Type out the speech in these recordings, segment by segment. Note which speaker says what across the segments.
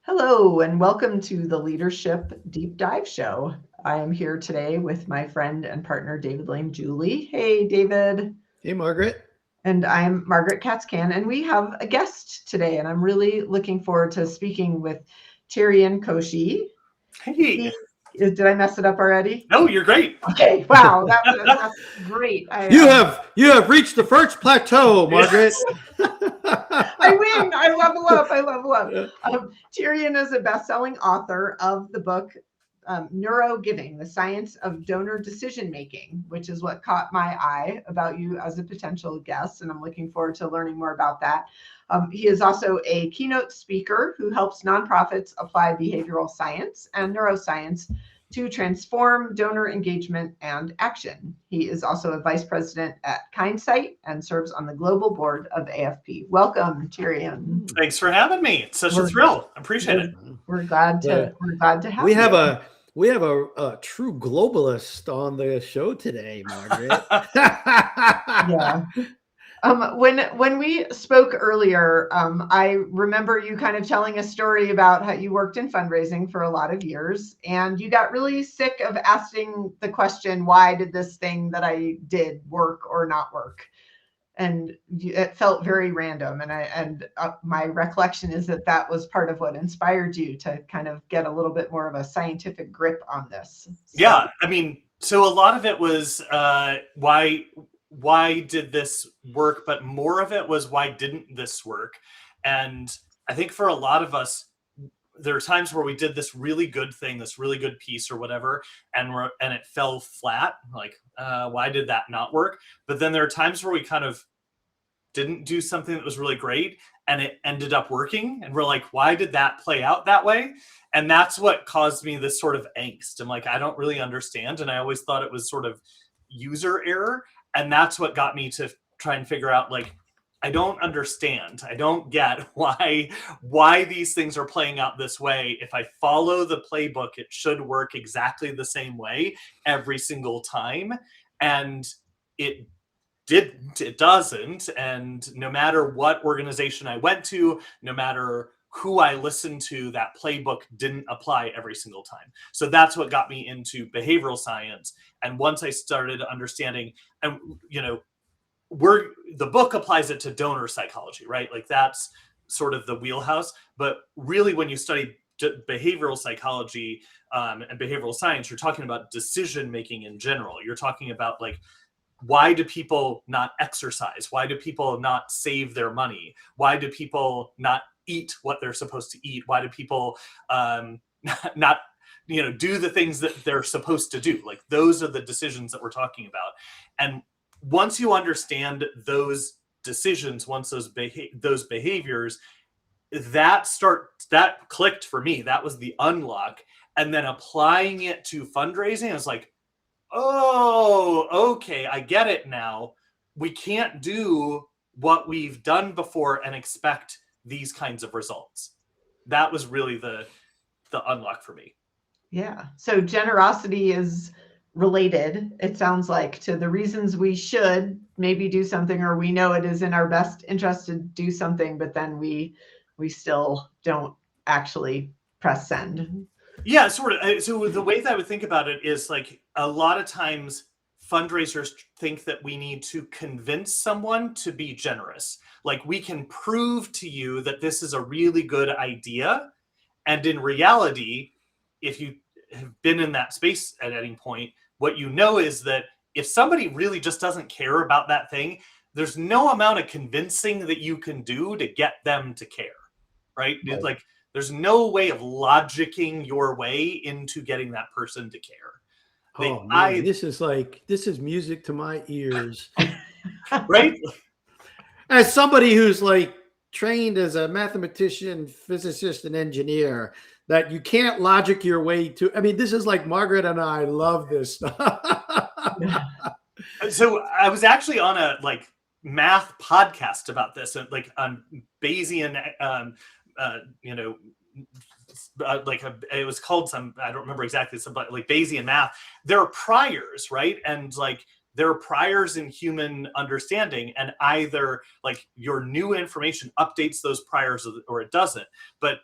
Speaker 1: Hello, and welcome to the Leadership Deep Dive Show. I am here today with my friend and partner, David Lane Julie. Hey, David.
Speaker 2: Hey, Margaret.
Speaker 1: And I'm Margaret Katzkan, and we have a guest today, and I'm really looking forward to speaking with Cherian Koshy.
Speaker 3: Hey.
Speaker 1: Did I mess it up already?
Speaker 3: No, you're great.
Speaker 1: Okay, wow, that's great.
Speaker 2: You have reached the first plateau, Margaret.
Speaker 1: I win. I level up. Cherian is a best-selling author of the book Neurogiving, the Science of Donor Decision Making, which is what caught my eye about you as a potential guest, and I'm looking forward to learning more about that. He is also a keynote speaker who helps nonprofits apply behavioral science and neuroscience to transform donor engagement and action. He is also a vice president at Kindsight and serves on the global board of AFP. Welcome, Cherian.
Speaker 3: Thanks for having me. It's such a thrill. I appreciate it.
Speaker 1: We're glad to have
Speaker 2: we
Speaker 1: you.
Speaker 2: have a true globalist on the show today, Margaret.
Speaker 1: Yeah. When we spoke earlier, I remember you kind of telling a story about how you worked in fundraising for a lot of years, and you got really sick of asking the question, why did this thing that I did work or not work? And it felt very random. And my recollection is that was part of what inspired you to kind of get a little bit more of a scientific grip on this. So.
Speaker 3: Yeah, I mean, so a lot of it was why did this work, but more of it was why didn't this work? And I think for a lot of us, there are times where we did this really good thing, this really good piece or whatever, and it fell flat. Like, why did that not work? But then there are times where we kind of didn't do something that was really great and it ended up working. And we're like, why did that play out that way? And that's what caused me this sort of angst. I'm like, I don't really understand. And I always thought it was sort of user error. And that's what got me to try and figure out, like, I don't understand. I don't get why these things are playing out this way. If I follow the playbook, it should work exactly the same way every single time. And it doesn't. And no matter what organization I went to, no matter who I listened to, that playbook didn't apply every single time. So that's what got me into behavioral science. And once I started understanding, and the book applies it to donor psychology, right? Like that's sort of the wheelhouse. But really, when you study behavioral psychology and behavioral science, you're talking about decision making in general. You're talking about, like, why do people not exercise? Why do people not save their money? Why do people not eat what they're supposed to eat? Why do people not do the things that they're supposed to do? Like, those are the decisions that we're talking about. And once you understand those decisions, once those behaviors, that clicked for me. That was the unlock. And then applying it to fundraising, I was like, oh, okay, I get it now. We can't do what we've done before and expect these kinds of results. That was really the unlock for me.
Speaker 1: Yeah. So generosity is related, it sounds like, to the reasons we should maybe do something, or we know it is in our best interest to do something, but then we still don't actually press send.
Speaker 3: Yeah, sort of. So the way that I would think about it is, like, a lot of times fundraisers think that we need to convince someone to be generous. Like, we can prove to you that this is a really good idea. And in reality, if you have been in that space at any point, what you know is that if somebody really just doesn't care about that thing, there's no amount of convincing that you can do to get them to care, right?
Speaker 1: Right.
Speaker 3: Like, there's no way of logicking your way into getting that person to care.
Speaker 2: This is music to my ears.
Speaker 3: Right?
Speaker 2: As somebody who's, like, trained as a mathematician, physicist, and engineer, that you can't logic your way to. I mean, this is like Margaret and I love this stuff.
Speaker 3: So I was actually on a, like, math podcast about this, and, like, on Bayesian, it was called some, I don't remember exactly, but like Bayesian math. There are priors, right? And, like, there are priors in human understanding, and either, like, your new information updates those priors or it doesn't. But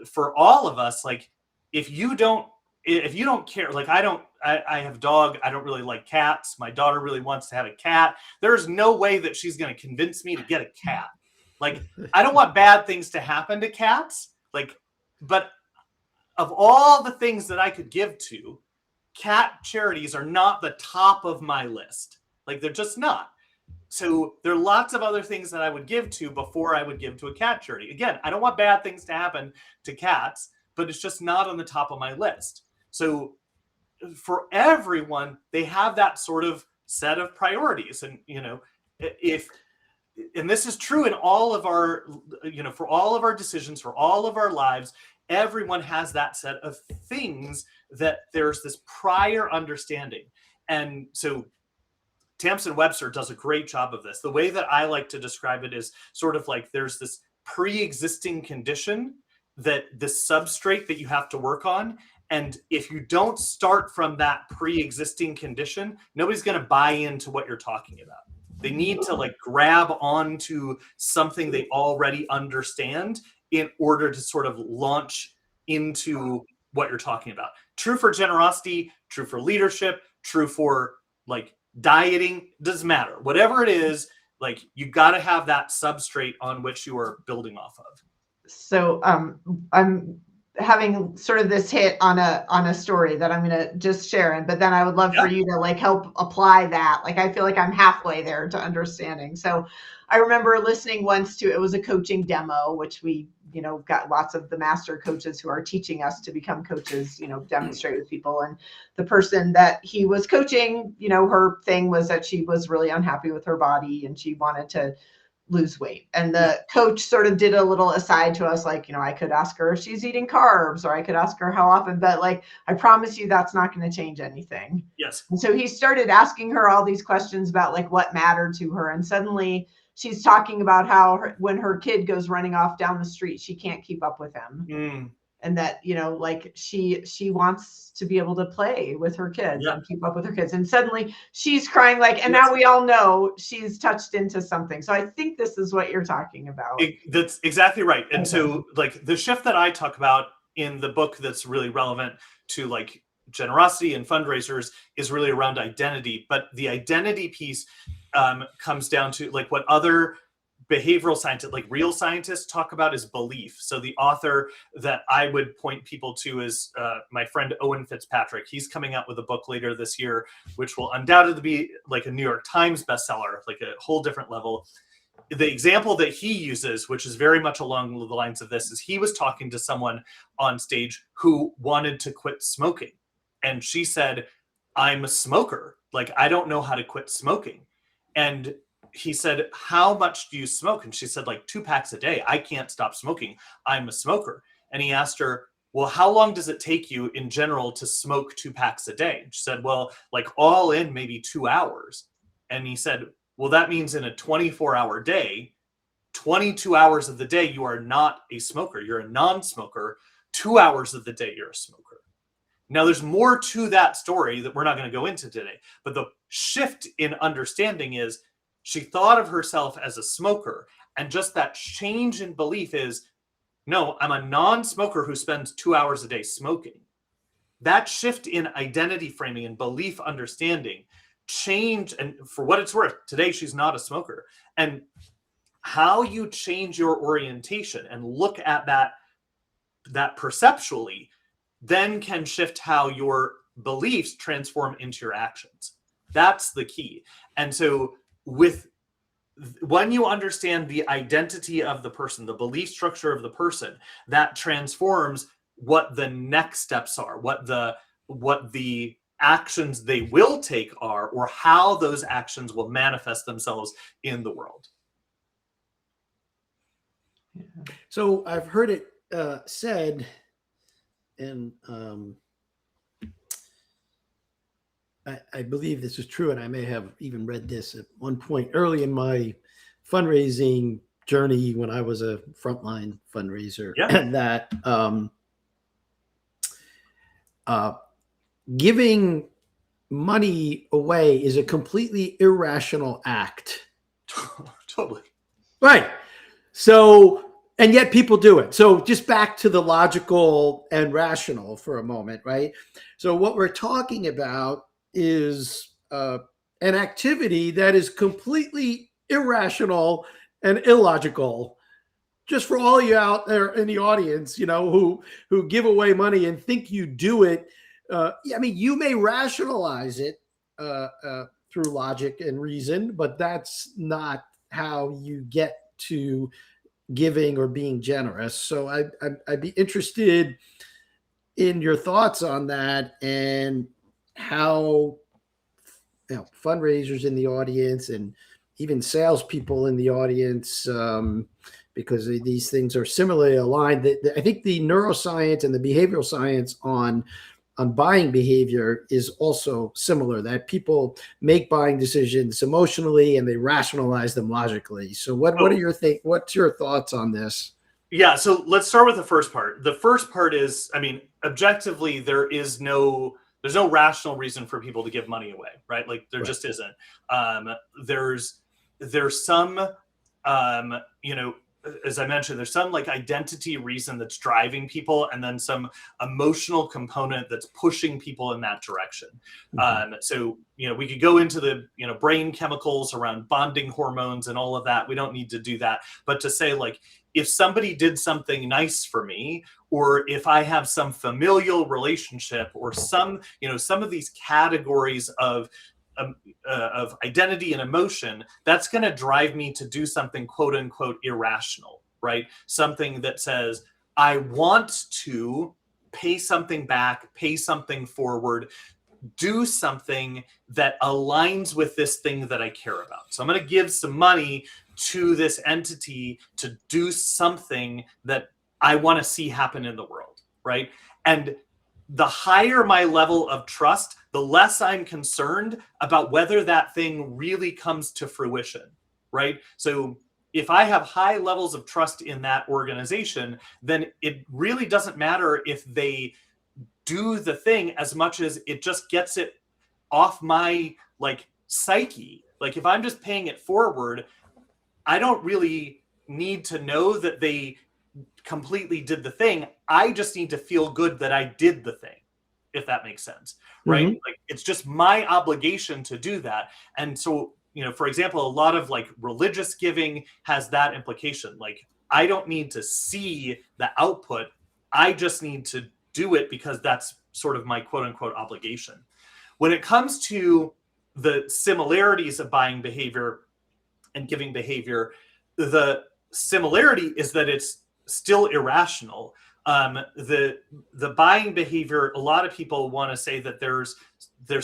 Speaker 3: for all of us, like if you don't care, like I have a dog. I don't really like cats. My daughter really wants to have a cat. There's no way that she's going to convince me to get a cat. Like, I don't want bad things to happen to cats. Like, but of all the things that I could give to, cat charities are not the top of my list. Like, they're just not. So there are lots of other things that I would give to before I would give to a cat charity. Again, I don't want bad things to happen to cats, but it's just not on the top of my list. So for everyone, they have that sort of set of priorities. And, and this is true in all of our, for all of our decisions, for all of our lives, everyone has that set of things that there's this prior understanding. And so Tamsin Webster does a great job of this. The way that I like to describe it is sort of like there's this pre-existing condition, that the substrate that you have to work on. And if you don't start from that pre-existing condition, nobody's going to buy into what you're talking about. They need to like grab onto something they already understand in order to sort of launch into what you're talking about. True for generosity, true for leadership, true for like dieting, doesn't matter. Whatever it is, like you got to have that substrate on which you are building off of.
Speaker 1: So I'm having sort of this hit on a story that I'm going to just share, but then I would love for you to like help apply that. Like, I feel like I'm halfway there to understanding. So I remember listening once to, it was a coaching demo, which we, got lots of the master coaches who are teaching us to become coaches, demonstrate with people. And the person that he was coaching, her thing was that she was really unhappy with her body and she wanted to lose weight. And the coach sort of did a little aside to us, like, I could ask her if she's eating carbs, or I could ask her how often, but like, I promise you that's not going to change anything.
Speaker 3: Yes.
Speaker 1: And so he started asking her all these questions about like what mattered to her. And suddenly she's talking about how when her kid goes running off down the street, she can't keep up with him. And that, like she wants to be able to play with her kids and keep up with her kids. And suddenly she's crying like, and now we all know she's touched into something. So I think this is what you're talking about.
Speaker 3: That's exactly right. And so like the shift that I talk about in the book that's really relevant to like generosity and fundraisers is really around identity. But the identity piece comes down to like what other behavioral scientists, like real scientists, talk about is belief. So the author that I would point people to is my friend Owen Fitzpatrick. He's coming out with a book later this year, which will undoubtedly be like a New York Times bestseller, like a whole different level. The example that he uses, which is very much along the lines of this, is he was talking to someone on stage who wanted to quit smoking. And she said, I'm a smoker. Like, I don't know how to quit smoking. And he said, how much do you smoke? And she said, like 2 packs a day. I can't stop smoking. I'm a smoker. And he asked her, well, how long does it take you in general to smoke 2 packs a day? And she said, well, like all in maybe 2 hours. And he said, well, that means in a 24-hour day, 22 hours of the day, you are not a smoker. You're a non-smoker. 2 hours of the day, you're a smoker. Now, there's more to that story that we're not going to go into today. But the shift in understanding is she thought of herself as a smoker. And just that change in belief is, no, I'm a non-smoker who spends 2 hours a day smoking. That shift in identity framing and belief understanding changed. And for what it's worth, today she's not a smoker. And how you change your orientation and look at that perceptually then can shift how your beliefs transform into your actions. That's the key. And so when you understand the identity of the person, the belief structure of the person, that transforms what the next steps are, what the actions they will take are, or how those actions will manifest themselves in the world.
Speaker 2: So I've heard it said, and I believe this is true, and I may have even read this at one point early in my fundraising journey when I was a frontline fundraiser, that giving money away is a completely irrational act.
Speaker 3: Totally.
Speaker 2: Right. So And yet people do it. So just back to the logical and rational for a moment, right? So what we're talking about is an activity that is completely irrational and illogical. Just for all you out there in the audience, who give away money and think you do it. I mean, you may rationalize it through logic and reason, but that's not how you get to giving or being generous. So I'd be interested in your thoughts on that, and how fundraisers in the audience and even salespeople in the audience, because these things are similarly aligned. I think the neuroscience and the behavioral science on buying behavior is also similar, that people make buying decisions emotionally and they rationalize them logically. So what's your thoughts on this?
Speaker 3: Yeah, so let's start with the first part. The first part is, I mean, objectively, there's no rational reason for people to give money away, right? Like there just isn't. There's some, as I mentioned, there's some like identity reason that's driving people, and then some emotional component that's pushing people in that direction. Mm-hmm. So, we could go into the, brain chemicals around bonding hormones and all of that. We don't need to do that. But to say, like, if somebody did something nice for me, or if I have some familial relationship, or some of these categories of identity and emotion, that's going to drive me to do something quote unquote irrational, right? Something that says, I want to pay something back, pay something forward, do something that aligns with this thing that I care about. So I'm going to give some money to this entity to do something that I want to see happen in the world, right? And the higher my level of trust, the less I'm concerned about whether that thing really comes to fruition, right? So if I have high levels of trust in that organization, then it really doesn't matter if they do the thing, as much as it just gets it off my psyche. Like if I'm just paying it forward, I don't really need to know that they completely did the thing. I just need to feel good that I did the thing, if that makes sense, right? Mm-hmm. Like it's just my obligation to do that. And so, for example, a lot of religious giving has that implication. Like I don't need to see the output. I just need to do it because that's sort of my quote unquote obligation. When it comes to the similarities of buying behavior and giving behavior, the similarity is that it's still irrational. The buying behavior, a lot of people want to say that there's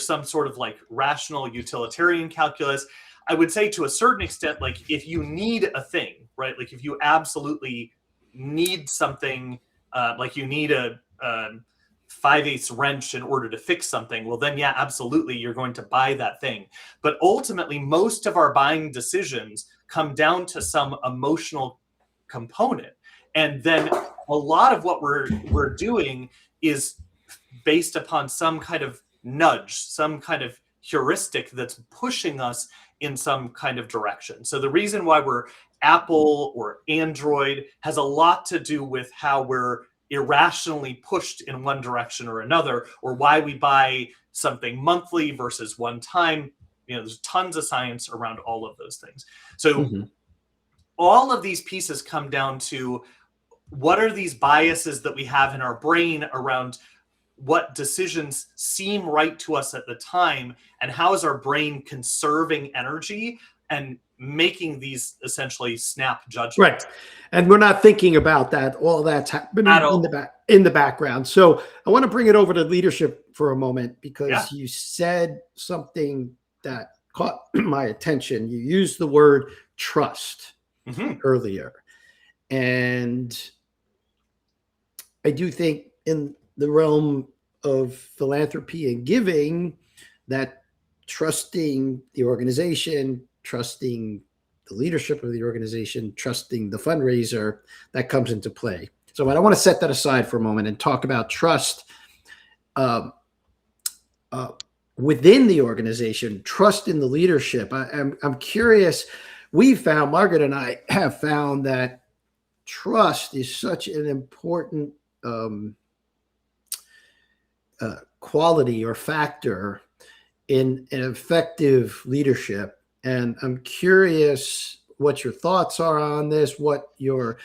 Speaker 3: some sort of rational utilitarian calculus. I would say to a certain extent, if you need a thing, right? Like if you absolutely need something, you need a 5/8 wrench in order to fix something, well then yeah, absolutely, you're going to buy that thing. But ultimately, most of our buying decisions come down to some emotional component. And then a lot of what we're doing is based upon some kind of nudge, some kind of heuristic that's pushing us in some kind of direction. So the reason why we're Apple or Android has a lot to do with how we're irrationally pushed in one direction or another, or why we buy something monthly versus one time. There's tons of science around all of those things. So all of these pieces come down to, what are these biases that we have in our brain around what decisions seem right to us at the time, and how is our brain conserving energy and making these essentially snap judgments?
Speaker 2: Right. And we're not thinking about that. All that's happening in the background. So I want to bring it over to leadership for a moment, because you said something that caught my attention. You used the word trust earlier. And I do think in the realm of philanthropy and giving, that trusting the organization, trusting the leadership of the organization, trusting the fundraiser, that comes into play. So I want to set that aside for a moment and talk about trust within the organization, trust in the leadership. I'm curious. Margaret and I have found that trust is such an important quality or factor in an effective leadership. And I'm curious what your thoughts are on this, what your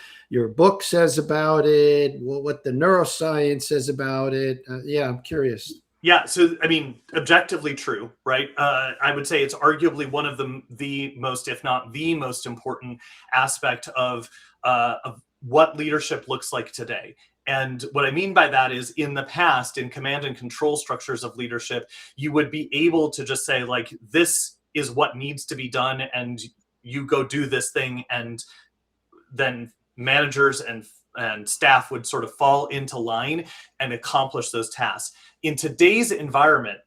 Speaker 2: book says about it, what the neuroscience says about it. Yeah, I'm curious.
Speaker 3: Yeah, so I mean, objectively true, right? I would say it's arguably one of the most, if not the most important aspect of what leadership looks like today. And what I mean by that is, in the past, in command and control structures of leadership, you would be able to just say, like, this is what needs to be done, and you go do this thing, and then managers and staff would sort of fall into line and accomplish those tasks. In today's environment,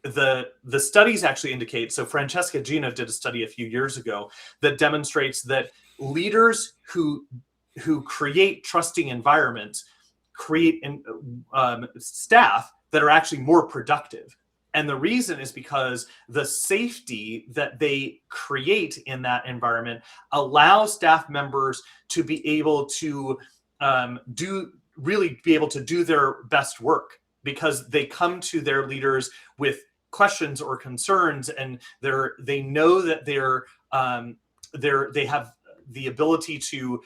Speaker 3: the studies actually indicate, so Francesca Gino did a study a few years ago that demonstrates that leaders who create trusting environments create staff that are actually more productive. And the reason is because the safety that they create in that environment allows staff members to be able to do their best work, because they come to their leaders with questions or concerns, and they know that they have the ability to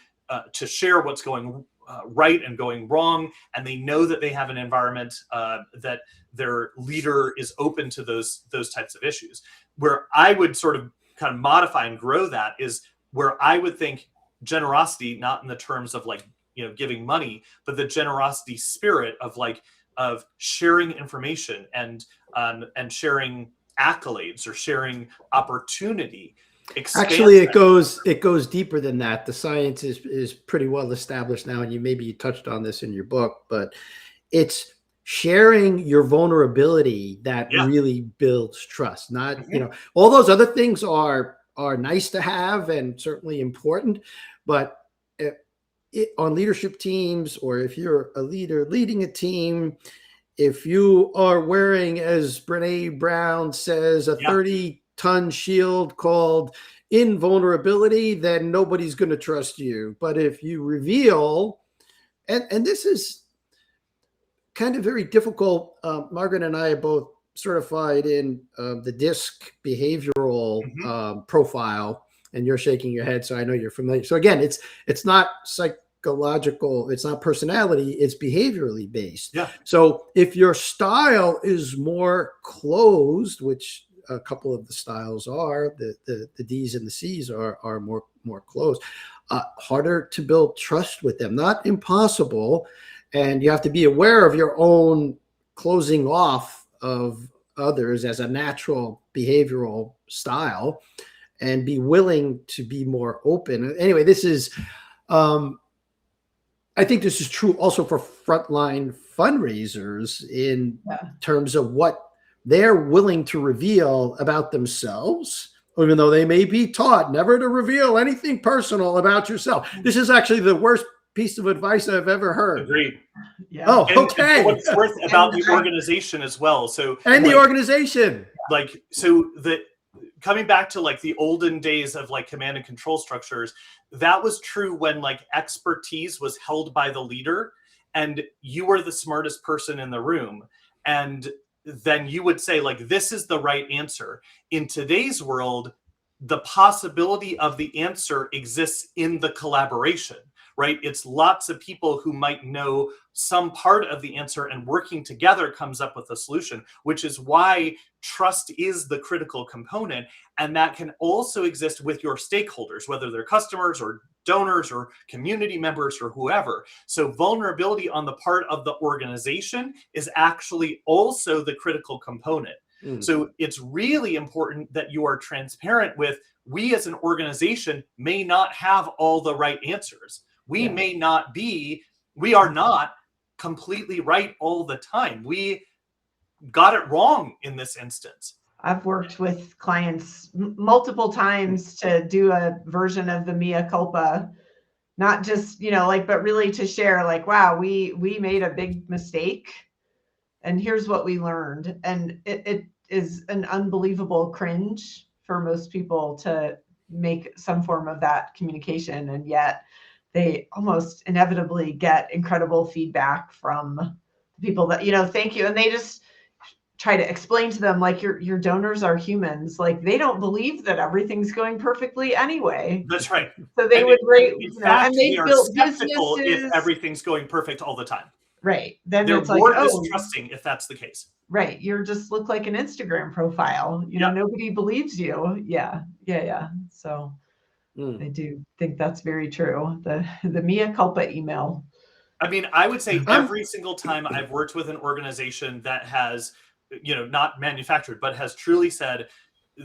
Speaker 3: share what's going right and going wrong, and they know that they have an environment that their leader is open to those types of issues. Where I would sort of kind of modify and grow that is where I would think generosity, not in the terms of like, giving money, but the generosity spirit of sharing information and sharing accolades or sharing opportunity.
Speaker 2: Actually, it goes deeper than that. The science is pretty well established now, and you touched on this in your book, but it's sharing your vulnerability that really builds trust. Not, all those other things are nice to have and certainly important, but on leadership teams, or if you're a leader leading a team, if you are wearing, as Brene Brown says, a 30-ton shield called invulnerability, then nobody's going to trust you. But if you reveal, and this is kind of very difficult. Margaret and I are both certified in the DISC behavioral profile, and you're shaking your head, so I know you're familiar. So again, it's not psychological, it's not personality, it's behaviorally based.
Speaker 3: Yeah.
Speaker 2: So if your style is more closed, which a couple of the styles are, the D's and the C's are more closed, harder to build trust with them. Not impossible, and you have to be aware of your own closing off of others as a natural behavioral style, and be willing to be more open. Anyway, this is, I think this is true also for frontline fundraisers in terms of what they're willing to reveal about themselves, even though they may be taught never to reveal anything personal about yourself. This is actually the worst piece of advice I've ever heard.
Speaker 3: Agreed.
Speaker 1: Yeah.
Speaker 2: Oh, okay.
Speaker 3: And what's worth about the organization as well. So,
Speaker 2: and the organization.
Speaker 3: Coming back to like the olden days of like command and control structures, that was true when like expertise was held by the leader and you were the smartest person in the room. And then you would say like, this is the right answer. In today's world, the possibility of the answer exists in the collaboration, right? It's lots of people who might know some part of the answer, and working together comes up with a solution, which is why trust is the critical component. And that can also exist with your stakeholders, whether they're customers or donors or community members or whoever. So vulnerability on the part of the organization is actually also the critical component. So it's really important that you are transparent with, we as an organization may not have all the right answers. We are not completely right all the time. We got it wrong in this instance.
Speaker 1: I've worked with clients multiple times to do a version of the mea culpa, not just, but really to share like, wow, we made a big mistake and here's what we learned. And it is an unbelievable cringe for most people to make some form of that communication. And yet they almost inevitably get incredible feedback from people that, thank you. And they just try to explain to them, like, your donors are humans. Like, they don't believe that everything's going perfectly anyway.
Speaker 3: That's right.
Speaker 1: So they
Speaker 3: And
Speaker 1: would rate,
Speaker 3: in fact,
Speaker 1: and they
Speaker 3: they are
Speaker 1: built
Speaker 3: skeptical if
Speaker 1: businesses.
Speaker 3: everything's going perfect all the time.
Speaker 1: Right. Then
Speaker 3: They're
Speaker 1: it's like,
Speaker 3: more
Speaker 1: oh,
Speaker 3: distrusting if that's the case.
Speaker 1: right. You just look like an Instagram profile.
Speaker 3: Yep.
Speaker 1: Nobody believes you. Yeah. So I do think that's very true. The mea culpa email.
Speaker 3: I mean, I would say every single time I've worked with an organization that has, not manufactured, but has truly said,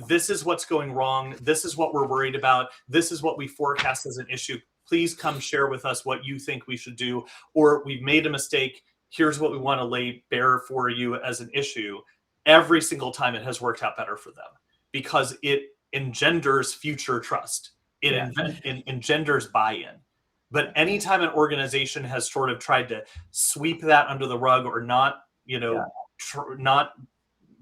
Speaker 3: this is what's going wrong. This is what we're worried about. This is what we forecast as an issue. Please come share with us what you think we should do. Or we've made a mistake. Here's what we want to lay bare for you as an issue. Every single time it has worked out better for them because it engenders future trust. It engenders buy-in. But anytime an organization has sort of tried to sweep that under the rug or not, not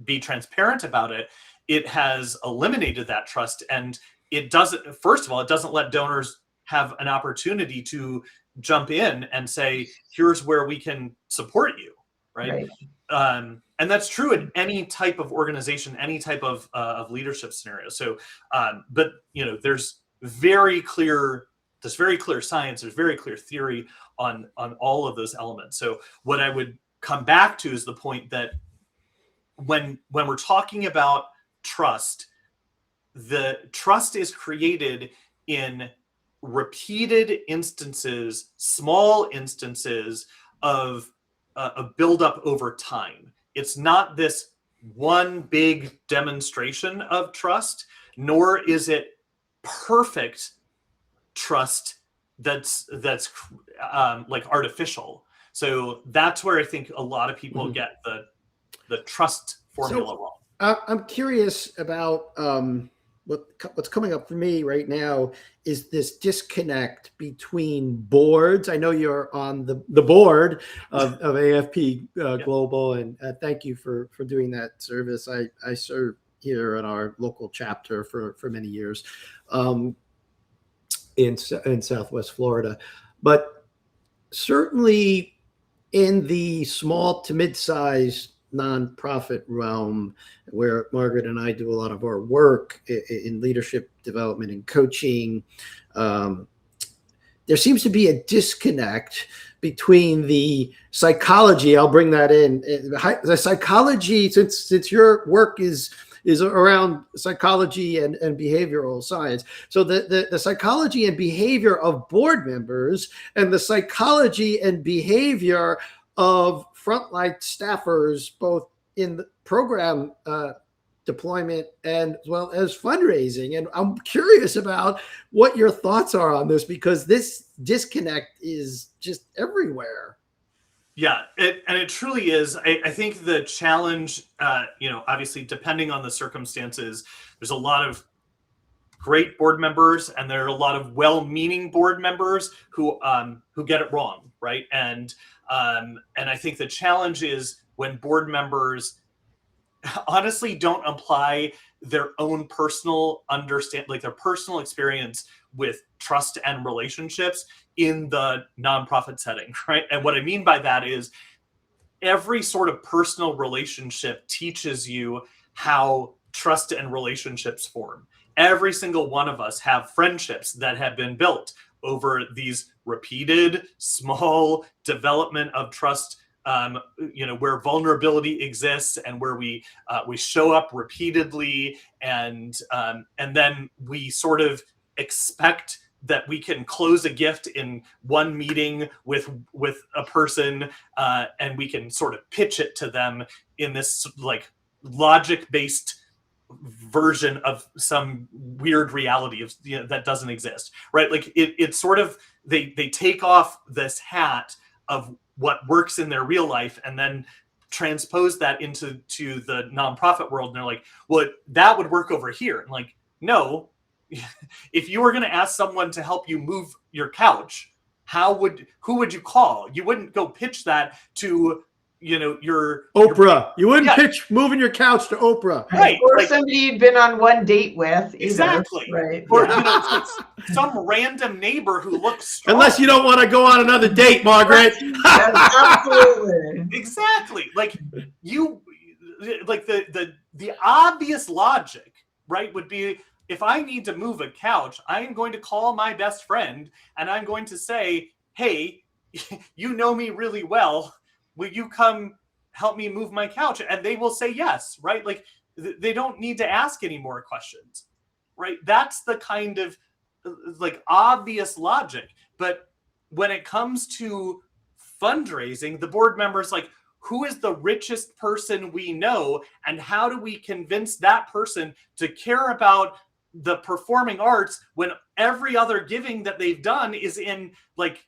Speaker 3: be transparent about it, it has eliminated that trust. And it doesn't, first of all, it doesn't let donors have an opportunity to jump in and say, here's where we can support you, right? And that's true in any type of organization, any type of leadership scenario. So, but, there's very clear science, there's very clear theory on all of those elements. So what I would come back to is the point that when we're talking about trust, the trust is created in repeated instances, small instances of a buildup over time. It's not this one big demonstration of trust, nor is it perfect trust that's like artificial. So that's where I think a lot of people get the trust formula wrong.
Speaker 2: I'm curious about what's coming up for me right now is this disconnect between boards. I know you're on the board of AFP Global, and thank you for doing that service. I served here in our local chapter for many years in Southwest Florida, but certainly in the small to mid-sized nonprofit realm, where Margaret and I do a lot of our work in leadership development and coaching, there seems to be a disconnect between the psychology. I'll bring that in. The psychology, since your work is around psychology and behavioral science. So the psychology and behavior of board members and the psychology and behavior of frontline staffers, both in the program deployment and as well as fundraising. And I'm curious about what your thoughts are on this, because this disconnect is just everywhere.
Speaker 3: Yeah, it truly is. I think the challenge, obviously depending on the circumstances, there's a lot of great board members and there are a lot of well-meaning board members who get it wrong, right? And I think the challenge is when board members honestly don't apply their own personal their personal experience with trust and relationships in the nonprofit setting, right? And what I mean by that is every sort of personal relationship teaches you how trust and relationships form. Every single one of us have friendships that have been built over these repeated small development of trust, where vulnerability exists and where we show up repeatedly, and then we sort of expect that we can close a gift in one meeting with a person, and we can sort of pitch it to them in this like logic-based version of some weird reality of that doesn't exist, right? Like it's sort of they take off this hat of what works in their real life and then transpose that into the nonprofit world, and they're like, well, that would work over here. And like, no. If you were going to ask someone to help you move your couch, who would you call? You wouldn't go pitch that to you're
Speaker 2: Oprah. You wouldn't
Speaker 3: Yeah.
Speaker 2: pitch moving your couch to Oprah.
Speaker 3: Right.
Speaker 1: Or
Speaker 3: like,
Speaker 1: somebody you'd been on one date with. Either,
Speaker 3: exactly.
Speaker 1: right.
Speaker 3: Or,
Speaker 1: Yeah.
Speaker 3: it's like some random neighbor who looks strong.
Speaker 2: Unless you don't want to go on another date, Margaret.
Speaker 1: Yes, absolutely.
Speaker 3: Exactly. Like the obvious logic, right, would be, if I need to move a couch, I'm going to call my best friend and I'm going to say, hey, you know me really well. Will you come help me move my couch? And they will say yes, right? Like they don't need to ask any more questions, right? That's the kind of like obvious logic. But when it comes to fundraising, the board members like, who is the richest person we know, and how do we convince that person to care about the performing arts when every other giving that they've done is in like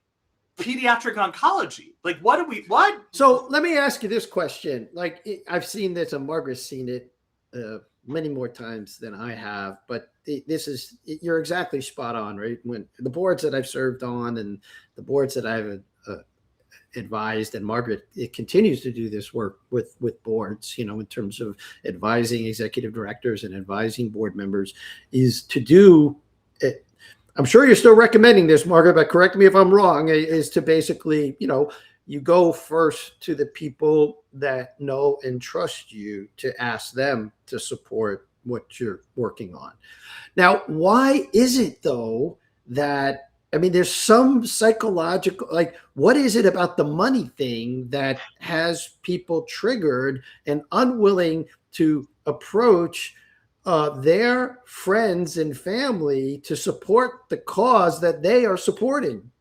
Speaker 3: pediatric oncology? Like, what?
Speaker 2: So let me ask you this question. Like, I've seen this, and Margaret's seen it many more times than I have, but you're exactly spot on, right? When the boards that I've served on and the boards that I've advised, and Margaret, it continues to do this work with boards, in terms of advising executive directors and advising board members, is to do it. I'm sure you're still recommending this, Margaret, but correct me if I'm wrong, is to basically, you go first to the people that know and trust you to ask them to support what you're working on. Now, why is it though that, there's some psychological, like, what is it about the money thing that has people triggered and unwilling to approach their friends and family to support the cause that they are supporting?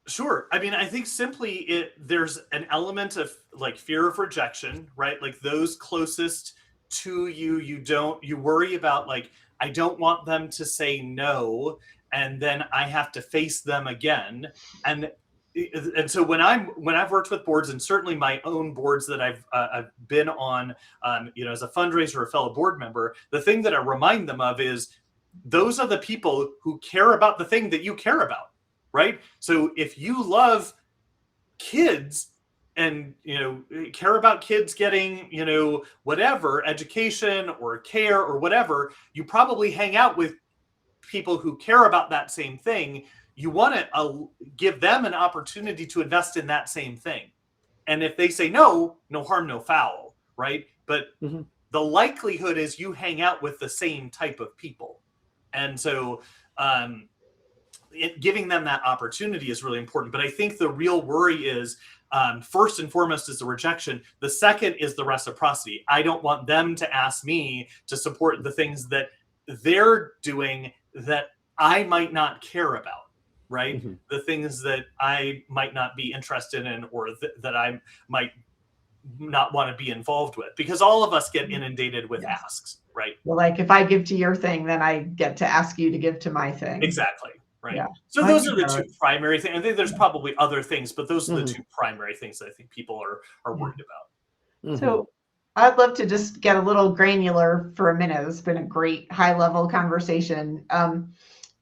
Speaker 3: Sure. I think simply there's an element of like fear of rejection, right? Like those closest to you, you worry about, like, I don't want them to say no, and then I have to face them again. And so when I've worked with boards, and certainly my own boards that I've been on, as a fundraiser or a fellow board member, the thing that I remind them of is those are the people who care about the thing that you care about. Right. So if you love kids and, care about kids getting, whatever education or care or whatever, you probably hang out with people who care about that same thing. You want to give them an opportunity to invest in that same thing. And if they say no, no harm, no foul. Right. But the likelihood is you hang out with the same type of people. And so, giving them that opportunity is really important. But I think the real worry is, first and foremost, is the rejection. The second is the reciprocity. I don't want them to ask me to support the things that they're doing that I might not care about, right? The things that I might not be interested in, or that I might not want to be involved with, because all of us get inundated with asks, right?
Speaker 1: Well, like, if I give to your thing, then I get to ask you to give to my thing.
Speaker 3: Exactly. Right.
Speaker 1: Yeah.
Speaker 3: So those are the two primary things. I think there's probably other things, but those are the two primary things that I think people are worried about.
Speaker 1: So I'd love to just get a little granular for a minute. It's been a great high level conversation.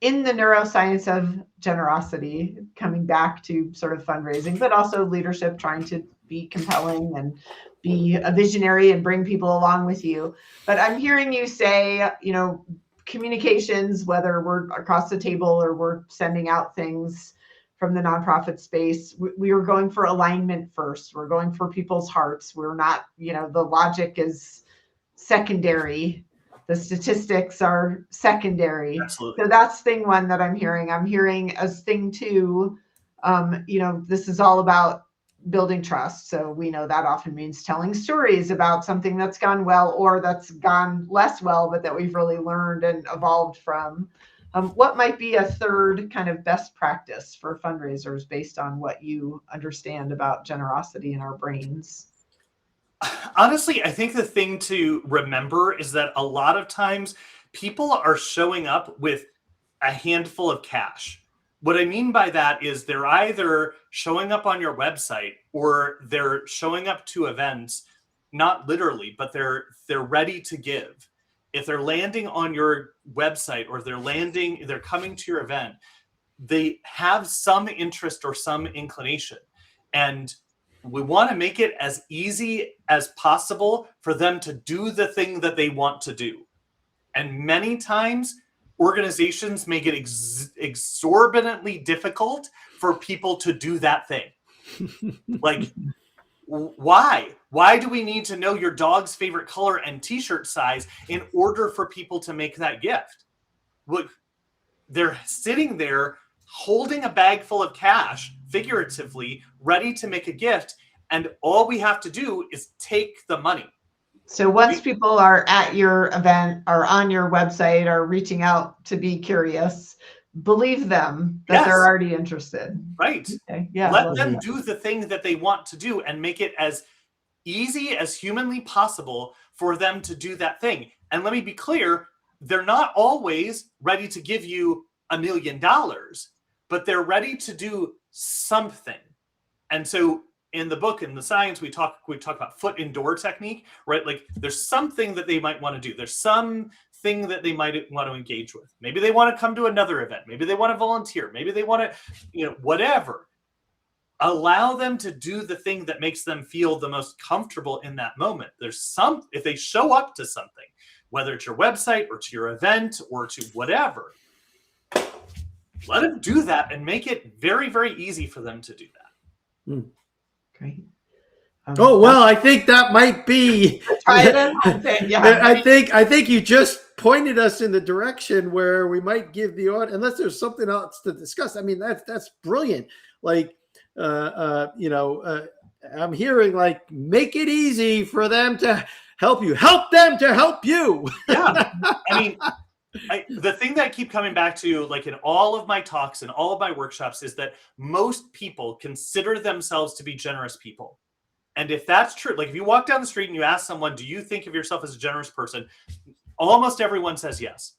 Speaker 1: In the neuroscience of generosity, coming back to sort of fundraising, but also leadership, trying to be compelling and be a visionary and bring people along with you. But I'm hearing you say, communications, whether we're across the table or we're sending out things from the nonprofit space, we are going for alignment first. We're going for people's hearts. We're not, the logic is secondary. The statistics are secondary.
Speaker 3: Absolutely.
Speaker 1: So that's thing one that I'm hearing. I'm hearing as thing two, this is all about building trust. So we know that often means telling stories about something that's gone well or that's gone less well, but that we've really learned and evolved from. What might be a third kind of best practice for fundraisers based on what you understand about generosity in our brains?
Speaker 3: Honestly, I think the thing to remember is that a lot of times people are showing up with a handful of cash. What I mean by that is they're either showing up on your website or they're showing up to events, not literally, but they're ready to give. If they're landing on your website or they're coming to your event, they have some interest or some inclination. And we want to make it as easy as possible for them to do the thing that they want to do. And many times organizations make it exorbitantly difficult for people to do that thing. Like, why? Why do we need to know your dog's favorite color and t-shirt size in order for people to make that gift? Look, they're sitting there holding a bag full of cash, figuratively, ready to make a gift. And all we have to do is take the money.
Speaker 1: So once people are at your event or on your website or reaching out to be curious, believe them that they're already interested.
Speaker 3: Right.
Speaker 1: Okay. Yeah.
Speaker 3: Let them do the thing that they want to do and make it as easy as humanly possible for them to do that thing. And let me be clear, they're not always ready to give you $1 million, but they're ready to do something. And so in the book, in the science, we talk about foot in door technique, right? Like there's something that they might want to do. There's something that they might want to engage with. Maybe they want to come to another event. Maybe they want to volunteer. Maybe they want to, whatever. Allow them to do the thing that makes them feel the most comfortable in that moment. If they show up to something, whether it's your website or to your event or to whatever, let them do that and make it very, very easy for them to do that.
Speaker 1: Great.
Speaker 2: I think that might be. I think you just pointed us in the direction where we might give the audience, unless there's something else to discuss. I mean, that's brilliant. Like, I'm hearing like, make it easy for them to help you. Help them to help you.
Speaker 3: Yeah, I mean. The thing that I keep coming back to, like in all of my talks and all of my workshops, is that most people consider themselves to be generous people. And if that's true, like if you walk down the street and you ask someone, do you think of yourself as a generous person? Almost everyone says yes,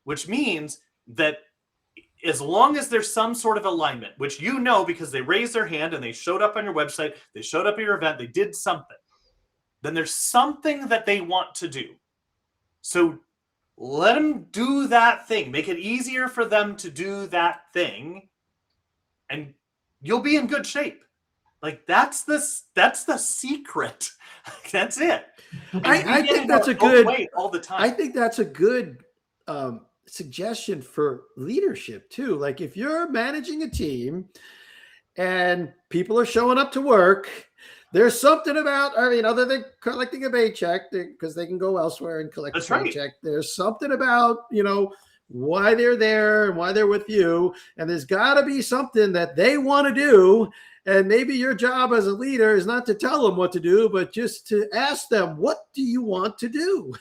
Speaker 3: which means that as long as there's some sort of alignment, which because they raised their hand and they showed up on your website, they showed up at your event, they did something, then there's something that they want to do. So let them do that thing. Make it easier for them to do that thing, and you'll be in good shape. Like that's the secret. That's it.
Speaker 2: I think that's a good
Speaker 3: way all the time.
Speaker 2: I think that's a good suggestion for leadership too. Like if you're managing a team and people are showing up to work, there's something about, other than collecting a paycheck, because they can go elsewhere and collect a paycheck. There's something about, why they're there and why they're with you. And there's got to be something that they want to do. And maybe your job as a leader is not to tell them what to do, but just to ask them, what do you want to do?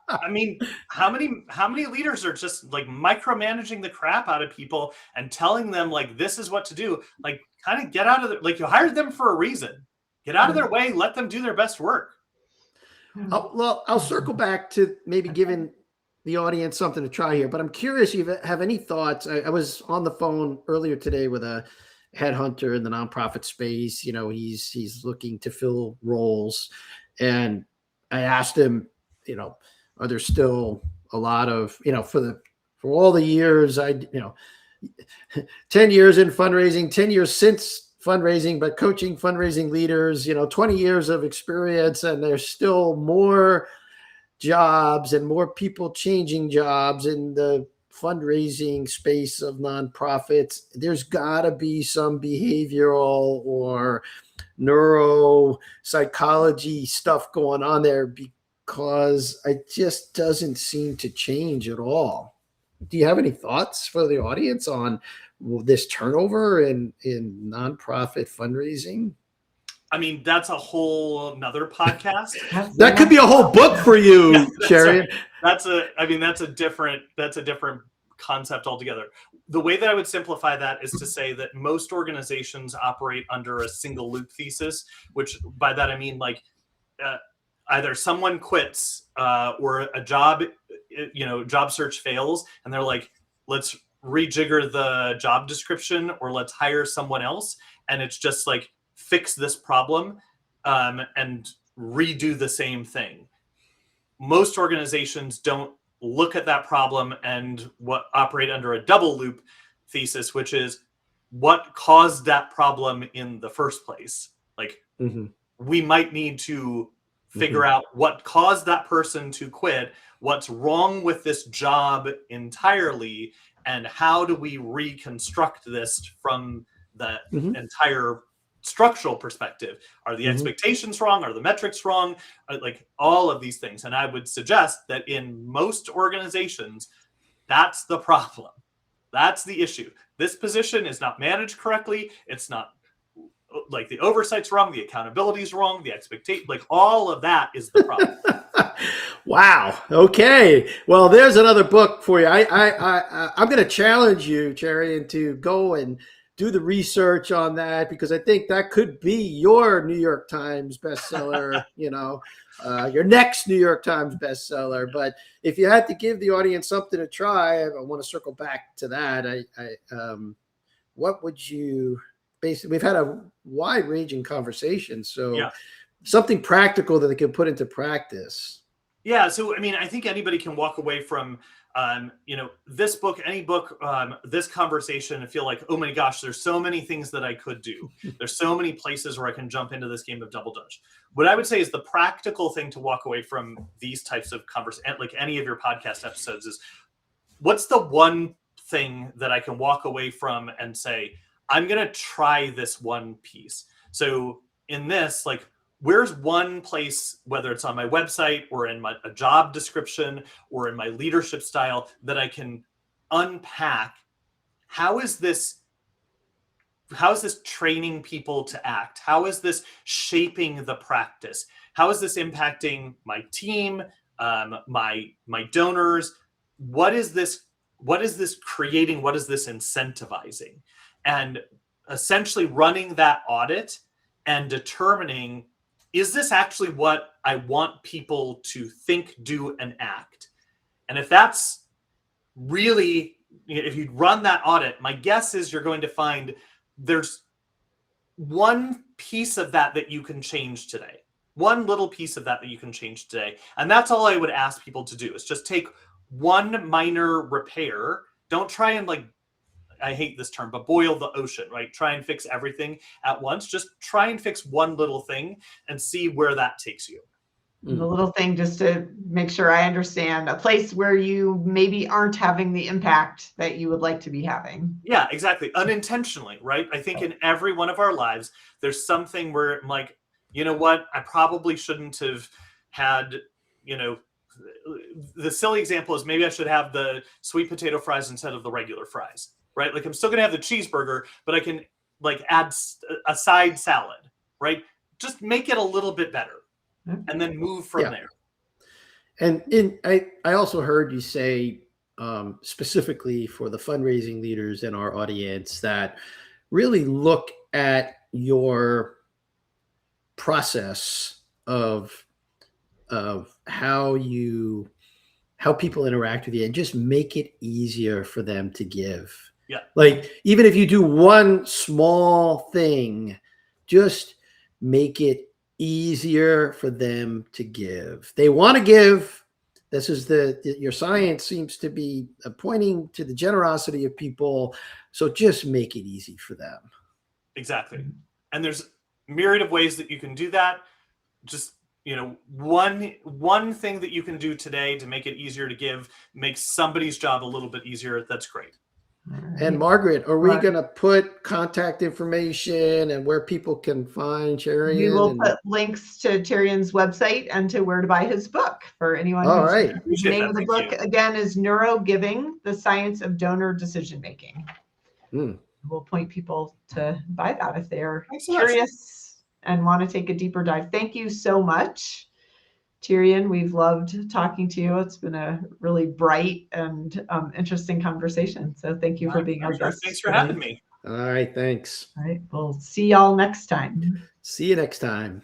Speaker 3: I mean, how many leaders are just like micromanaging the crap out of people and telling them like, this is what to do? Like, kind of get out of like you hired them for a reason. Get out of their way. Let them do their best work.
Speaker 2: I'll circle back to maybe giving the audience something to try here, but I'm curious if you have any thoughts. I was on the phone earlier today with a headhunter in the nonprofit space. He's looking to fill roles, and I asked him, are there still a lot of, for all the years 10 years in fundraising, 10 years since fundraising, but coaching fundraising leaders, 20 years of experience, and there's still more jobs and more people changing jobs in the fundraising space of nonprofits. There's got to be some behavioral or neuropsychology stuff going on there, because it just doesn't seem to change at all. Do you have any thoughts for the audience on this turnover in nonprofit fundraising?
Speaker 3: I mean, that's a whole another podcast.
Speaker 2: That could be a whole book for you, Cherian.
Speaker 3: That's a different concept altogether. The way that I would simplify that is to say that most organizations operate under a single loop thesis, which by that I mean like either someone quits or a job search fails, and they're like, let's rejigger the job description or let's hire someone else. And it's just like, fix this problem and redo the same thing. Most organizations don't look at that problem and operate under a double loop thesis, which is what caused that problem in the first place. Like,
Speaker 2: Mm-hmm.
Speaker 3: we might need to figure
Speaker 2: Mm-hmm.
Speaker 3: out what caused that person to quit, what's wrong with this job entirely, and how do we reconstruct this from the
Speaker 2: Mm-hmm.
Speaker 3: entire structural perspective. Are the
Speaker 2: Mm-hmm.
Speaker 3: expectations wrong? Are the metrics wrong? Like, all of these things. And I would suggest that in most organizations, that's the problem. That's the issue. This position is not managed correctly. It's not, like, the oversight's wrong, the accountability's wrong, the expectation, like, all of that is the problem.
Speaker 2: Wow. Okay. Well, there's another book for you. I'm going to challenge you, Cherian, to go and do the research on that, because I think that could be your New York Times bestseller. Your next New York Times bestseller. But if you had to give the audience something to try, I want to circle back to that. What would you basically? We've had a wide-ranging conversation, so
Speaker 3: Yeah.
Speaker 2: something practical that they can put into practice.
Speaker 3: Yeah. So, I mean, I think anybody can walk away from, this book, any book, this conversation, and feel like, oh my gosh, there's so many things that I could do. There's so many places where I can jump into this game of double dutch. What I would say is the practical thing to walk away from these types of conversations, like any of your podcast episodes, is what's the one thing that I can walk away from and say, I'm going to try this one piece. So in this, like, where's one place, whether it's on my website or in a job description or in my leadership style, that I can unpack how is this training people to act? How is this shaping the practice? How is this impacting my team, my donors? What is this creating? What is this incentivizing? And essentially running that audit and determining, is this actually what I want people to think, do, and act? And if that's really, if you run that audit, my guess is you're going to find there's one piece of that you can change today. One little piece of that you can change today. And that's all I would ask people to do, is just take one minor repair. Don't try and, like, I hate this term, but boil the ocean, right? Try and fix everything at once. Just try and fix one little thing and see where that takes you.
Speaker 1: The little thing, just to make sure I understand, a place where you maybe aren't having the impact that you would like to be having.
Speaker 3: Yeah, exactly. Unintentionally, right? I think in every one of our lives, there's something where I'm like, you know what? I probably shouldn't have had, the silly example is maybe I should have the sweet potato fries instead of the regular fries, right? Like, I'm still going to have the cheeseburger, but I can, like, add a side salad, right? Just make it a little bit better and then move from there.
Speaker 2: And I also heard you say, specifically for the fundraising leaders in our audience, that really look at your process of how people interact with you, and just make it easier for them to give.
Speaker 3: Yeah.
Speaker 2: Like, even if you do one small thing, just make it easier for them to give. They want to give. This is your science seems to be pointing to the generosity of people. So just make it easy for them.
Speaker 3: Exactly. And there's myriad of ways that you can do that. Just, one thing that you can do today to make it easier to give makes somebody's job a little bit easier. That's great.
Speaker 2: And Margaret, are we going to put contact information and where people can find Cherian?
Speaker 1: We will put links to Cherian's website and to where to buy his book for anyone.
Speaker 2: All right.
Speaker 1: The name of the book again is Neurogiving: The Science of Donor Decision Making. We'll point people to buy that if they are curious and want to take a deeper dive. Thank you so much, Cherian. We've loved talking to you. It's been a really bright and interesting conversation. So thank you for being our guest.
Speaker 3: Thanks for having me.
Speaker 2: All right. Thanks.
Speaker 1: All right. We'll see y'all next time.
Speaker 2: See you next time.